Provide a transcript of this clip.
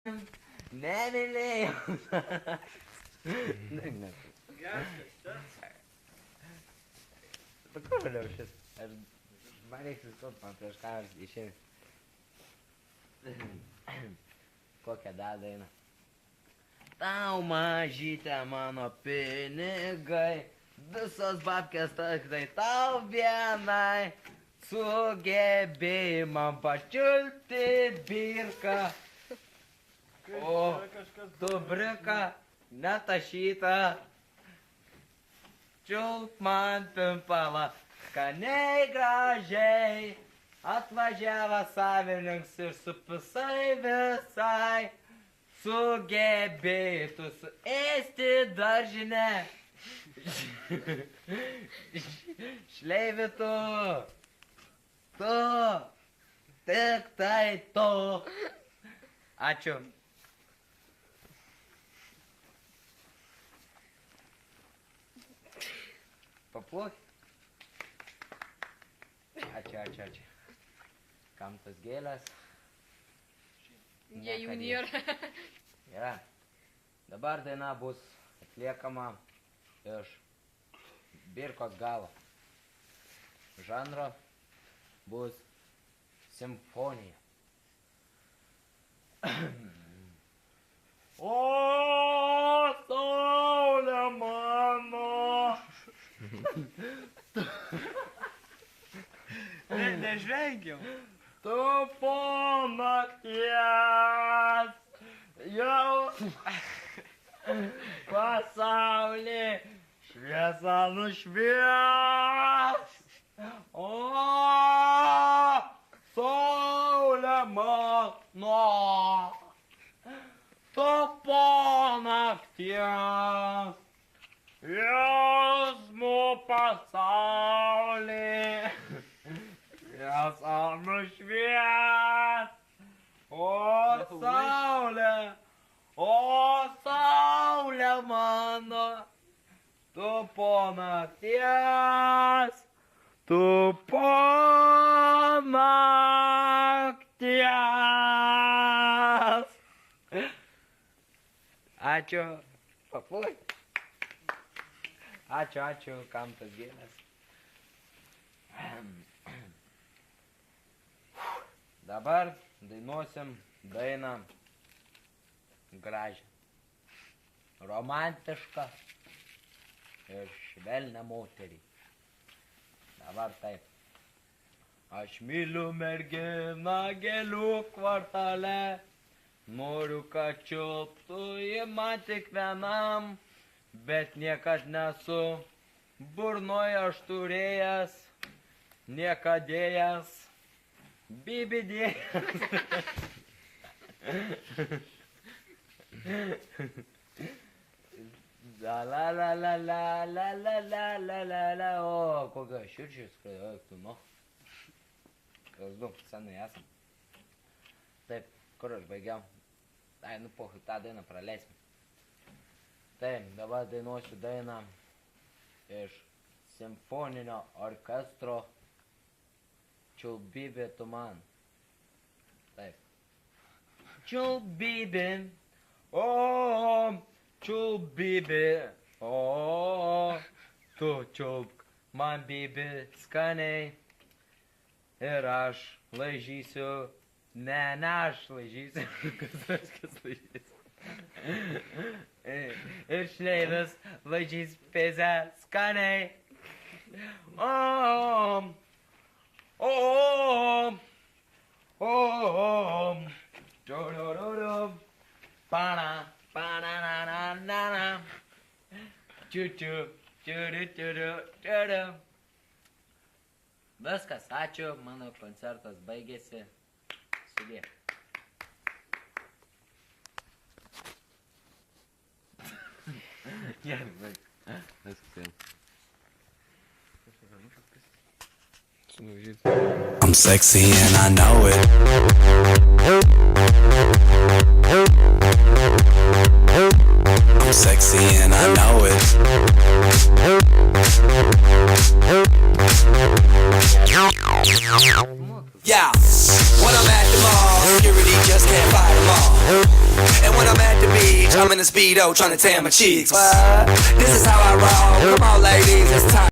Nemylėjau. Bet kur vėliau šis? Man reiks visur, man prieš ką išėjau. Kokią dainą? Tau mažytė mano pinigai, visos babkės tai tau vienai, sugebėjai man pačiulti birką, o tu brika netašyta, čiulp man pimpalą, skaniai gražiai, atvažiavo savininkas ir supisai visai. Sugebėtų suėsti daržinę. Šleivitų. Tu. Tik tai tu. Ačiū. Papluk. Ačiū. Kam tas gėlės? Jie jų nėra. Yra. Dabar daina bus atliekama iš birkos galo. Žanro bus simfonija. O, saulė mano! Nežvengiam. Tu po nakties jau pasaulį šviesą nušvies. O, saulė mano, tu po nakties jausmų pasaulį šviesą nušvies. O saulė mano, tu po nakties, Ačiū. Papluk. Ačiū, kam tas gėlės. Dabar dainuosim dainą gražią, romantišką ir švelnią moterį. Dabar taip. Aš myliu merginą gėlių kvartale, noriu, kad čiulptų į man tik vienam, bet niekad nesu burnoje aš turėjęs, niekadėjęs. Bibidėjas. La. O, kokia širdžiai skraido, tu, nu. Kas du, senai esam. Taip, kur aš baigiau? Ai, nu, pohui, tą dainą praleisim. Taip, dabar dainuosiu dainą iš simfoninio orkestro Čiulbybė tu man. Taip. Čiulbybė, o, čiulbybė, o, tu čiulbk man bybė skaniai. Ir aš laižysiu, ne aš laižysiu, kas laižysiu. Ir šleivis laižys pėzę skaniai. Viskas, ačiū, mano koncertas baigėsi. Sudė. Gerai, baig. Viskas. I'm sexy and I know it. I'm sexy and I know it. Yeah, when I'm at the mall, security just can't fight them all. And when I'm at the beach, I'm in a Speedo trying to tan my cheeks. What? This is how I roll. Come on, ladies, it's time.